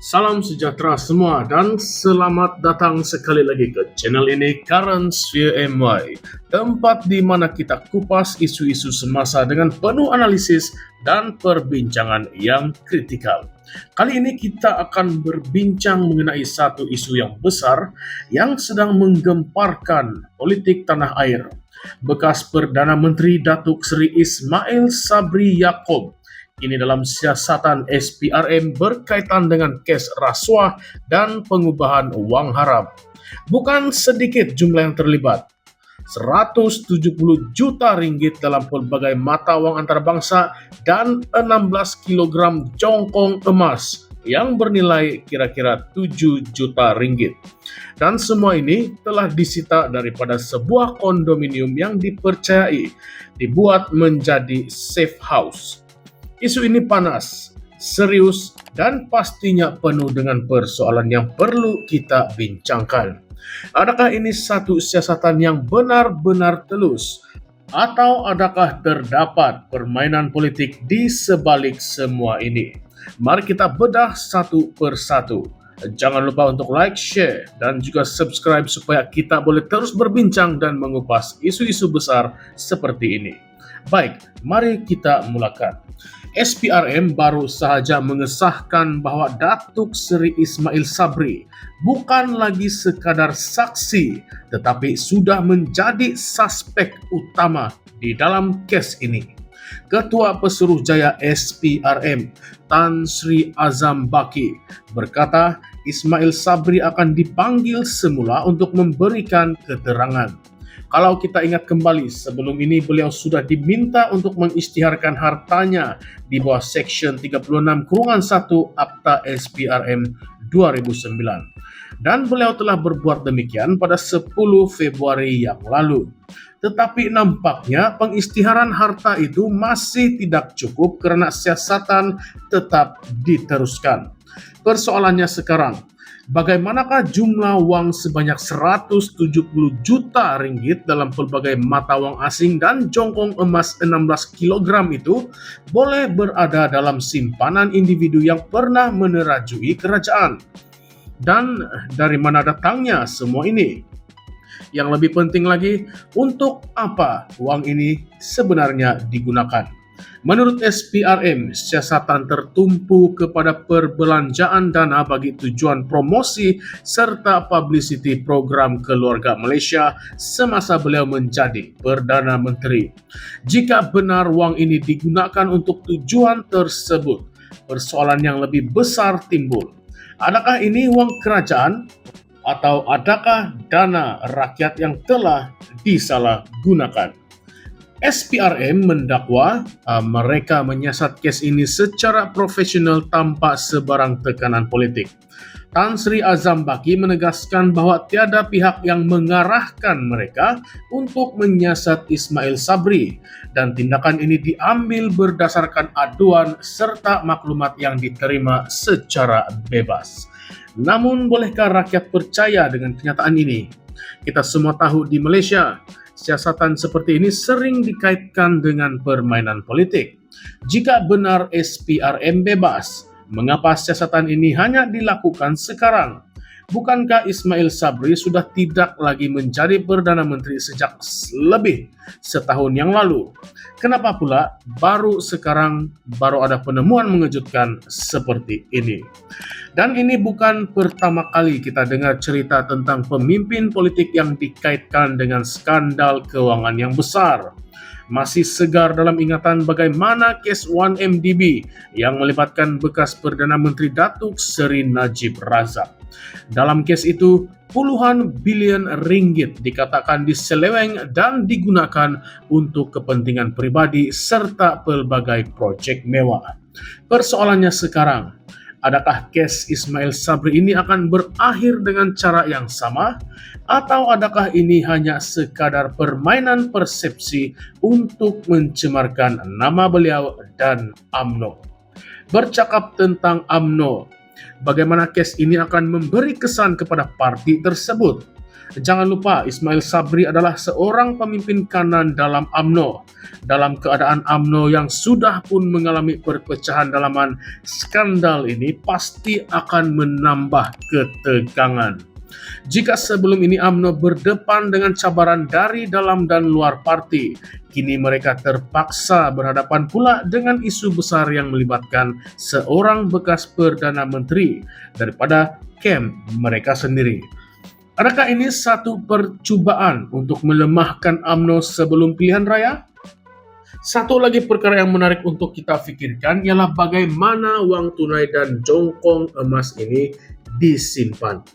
Salam sejahtera semua dan selamat datang sekali lagi ke channel ini Current Sphere MY, tempat di mana kita kupas isu-isu semasa dengan penuh analisis dan perbincangan yang kritikal. Kali ini kita akan berbincang mengenai satu isu yang besar yang sedang menggemparkan politik tanah air. Bekas Perdana Menteri Datuk Seri Ismail Sabri Yaakob ini dalam siasatan SPRM berkaitan dengan kes rasuah dan pengubahan wang haram. Bukan sedikit jumlah yang terlibat. 170 juta ringgit dalam pelbagai mata wang antarabangsa dan 16 kilogram jongkong emas yang bernilai kira-kira 7 juta ringgit. Dan semua ini telah disita daripada sebuah kondominium yang dipercayai dibuat menjadi safe house. Isu ini panas, serius, dan pastinya penuh dengan persoalan yang perlu kita bincangkan. Adakah ini satu siasatan yang benar-benar telus? Atau adakah terdapat permainan politik di sebalik semua ini? Mari kita bedah satu persatu. Jangan lupa untuk like, share, dan juga subscribe supaya kita boleh terus berbincang dan mengupas isu-isu besar seperti ini. Baik, mari kita mulakan. SPRM baru sahaja mengesahkan bahwa Datuk Seri Ismail Sabri bukan lagi sekadar saksi tetapi sudah menjadi suspek utama di dalam kes ini. Ketua Pesuruhjaya SPRM Tan Sri Azam Baki berkata Ismail Sabri akan dipanggil semula untuk memberikan keterangan. Kalau kita ingat kembali, sebelum ini beliau sudah diminta untuk mengisytiharkan hartanya di bawah Section 36/1 Akta SPRM 2009. Dan beliau telah berbuat demikian pada 10 Februari yang lalu. Tetapi nampaknya pengisytiharan harta itu masih tidak cukup karena siasatan tetap diteruskan. Persoalannya sekarang, bagaimanakah jumlah wang sebanyak 170 juta ringgit dalam pelbagai mata wang asing dan jongkong emas 16 kg itu boleh berada dalam simpanan individu yang pernah menerajui kerajaan? Dan dari mana datangnya semua ini? Yang lebih penting lagi, untuk apa uang ini sebenarnya digunakan? Menurut SPRM, siasatan tertumpu kepada perbelanjaan dana bagi tujuan promosi serta publicity program keluarga Malaysia semasa beliau menjadi Perdana Menteri. Jika benar wang ini digunakan untuk tujuan tersebut, persoalan yang lebih besar timbul. Adakah ini wang kerajaan atau adakah dana rakyat yang telah disalahgunakan? SPRM mendakwa mereka menyiasat kes ini secara profesional tanpa sebarang tekanan politik. Tan Sri Azam Baki menegaskan bahwa tiada pihak yang mengarahkan mereka untuk menyiasat Ismail Sabri dan tindakan ini diambil berdasarkan aduan serta maklumat yang diterima secara bebas. Namun, bolehkah rakyat percaya dengan kenyataan ini? Kita semua tahu di Malaysia, siasatan seperti ini sering dikaitkan dengan permainan politik. Jika benar SPRM bebas, mengapa siasatan ini hanya dilakukan sekarang? Bukankah Ismail Sabri sudah tidak lagi menjadi Perdana Menteri sejak lebih setahun yang lalu? Kenapa pula baru sekarang ada penemuan mengejutkan seperti ini? Dan ini bukan pertama kali kita dengar cerita tentang pemimpin politik yang dikaitkan dengan skandal keuangan yang besar. Masih segar dalam ingatan bagaimana kes 1MDB yang melibatkan bekas Perdana Menteri Datuk Seri Najib Razak. Dalam kes itu, puluhan bilion ringgit dikatakan diseleweng dan digunakan untuk kepentingan pribadi serta pelbagai proyek mewah. Persoalannya sekarang, adakah kes Ismail Sabri ini akan berakhir dengan cara yang sama? Atau adakah ini hanya sekadar permainan persepsi untuk mencemarkan nama beliau dan UMNO? Bercakap tentang UMNO, bagaimana kes ini akan memberi kesan kepada parti tersebut? Jangan lupa Ismail Sabri adalah seorang pemimpin kanan dalam UMNO. Dalam keadaan UMNO yang sudah pun mengalami perpecahan dalaman, skandal ini pasti akan menambah ketegangan. Jika sebelum ini UMNO berdepan dengan cabaran dari dalam dan luar parti, kini mereka terpaksa berhadapan pula dengan isu besar yang melibatkan seorang bekas Perdana Menteri daripada kamp mereka sendiri. Adakah ini satu percubaan untuk melemahkan UMNO sebelum pilihan raya? Satu lagi perkara yang menarik untuk kita pikirkan ialah bagaimana uang tunai dan jongkong emas ini disimpan.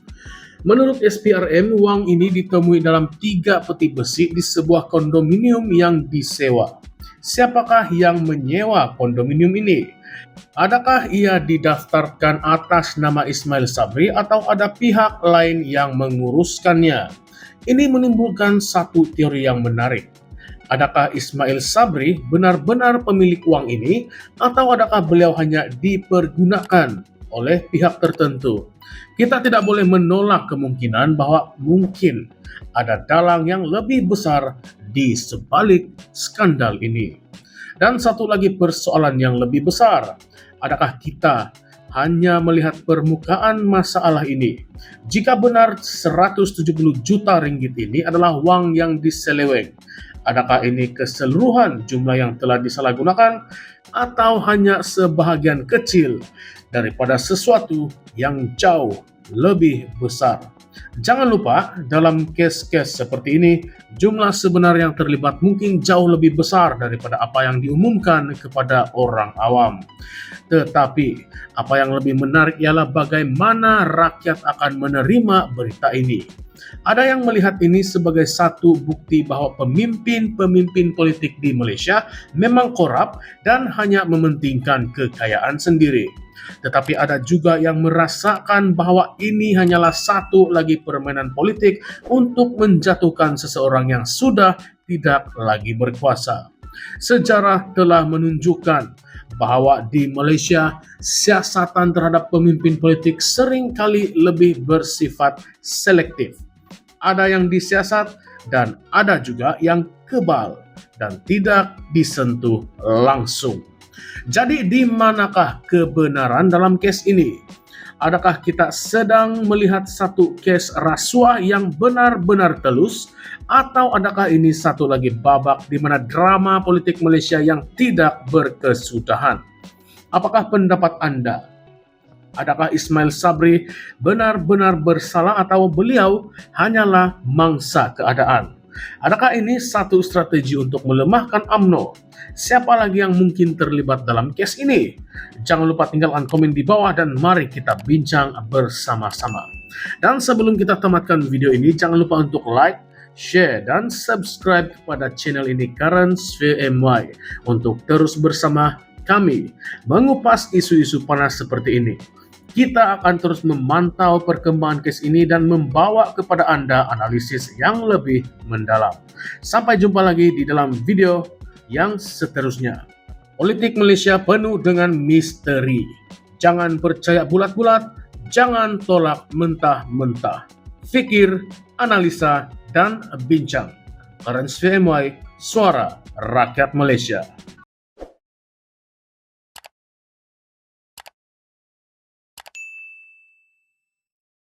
Menurut SPRM, uang ini ditemui dalam 3 peti besi di sebuah kondominium yang disewa. Siapakah yang menyewa kondominium ini? Adakah ia didaftarkan atas nama Ismail Sabri atau ada pihak lain yang menguruskannya? Ini menimbulkan satu teori yang menarik. Adakah Ismail Sabri benar-benar pemilik uang ini atau adakah beliau hanya dipergunakan oleh pihak tertentu? Kita tidak boleh menolak kemungkinan bahwa mungkin ada dalang yang lebih besar di sebalik skandal ini. Dan satu lagi persoalan yang lebih besar, adakah kita hanya melihat permukaan masalah ini? Jika benar 170 juta ringgit ini adalah uang yang diseleweng, adakah ini keseluruhan jumlah yang telah disalahgunakan atau hanya sebahagian kecil daripada sesuatu yang jauh lebih besar? Jangan lupa, dalam kes-kes seperti ini, jumlah sebenar yang terlibat mungkin jauh lebih besar daripada apa yang diumumkan kepada orang awam. Tetapi, apa yang lebih menarik ialah bagaimana rakyat akan menerima berita ini. Ada yang melihat ini sebagai satu bukti bahwa pemimpin-pemimpin politik di Malaysia memang korup dan hanya mementingkan kekayaan sendiri. Tetapi ada juga yang merasakan bahwa ini hanyalah satu lagi permainan politik untuk menjatuhkan seseorang yang sudah tidak lagi berkuasa. Sejarah telah menunjukkan bahwa di Malaysia, siasatan terhadap pemimpin politik seringkali lebih bersifat selektif. Ada yang disiasat dan ada juga yang kebal dan tidak disentuh langsung. Jadi di manakah kebenaran dalam kes ini? Adakah kita sedang melihat satu kes rasuah yang benar-benar telus, atau adakah ini satu lagi babak di mana drama politik Malaysia yang tidak berkesudahan? Apakah pendapat Anda? Adakah Ismail Sabri benar-benar bersalah atau beliau hanyalah mangsa keadaan? Adakah ini satu strategi untuk melemahkan UMNO? Siapa lagi yang mungkin terlibat dalam kes ini? Jangan lupa tinggalkan komen di bawah dan mari kita bincang bersama-sama. Dan sebelum kita tamatkan video ini, jangan lupa untuk like, share, dan subscribe kepada channel ini Currents VMY untuk terus bersama kami mengupas isu-isu panas seperti ini. Kita akan terus memantau perkembangan kes ini dan membawa kepada Anda analisis yang lebih mendalam. Sampai jumpa lagi di dalam video yang seterusnya. Politik Malaysia penuh dengan misteri. Jangan percaya bulat-bulat, jangan tolak mentah-mentah. Fikir, analisa, dan bincang. Currents VMY, suara rakyat Malaysia.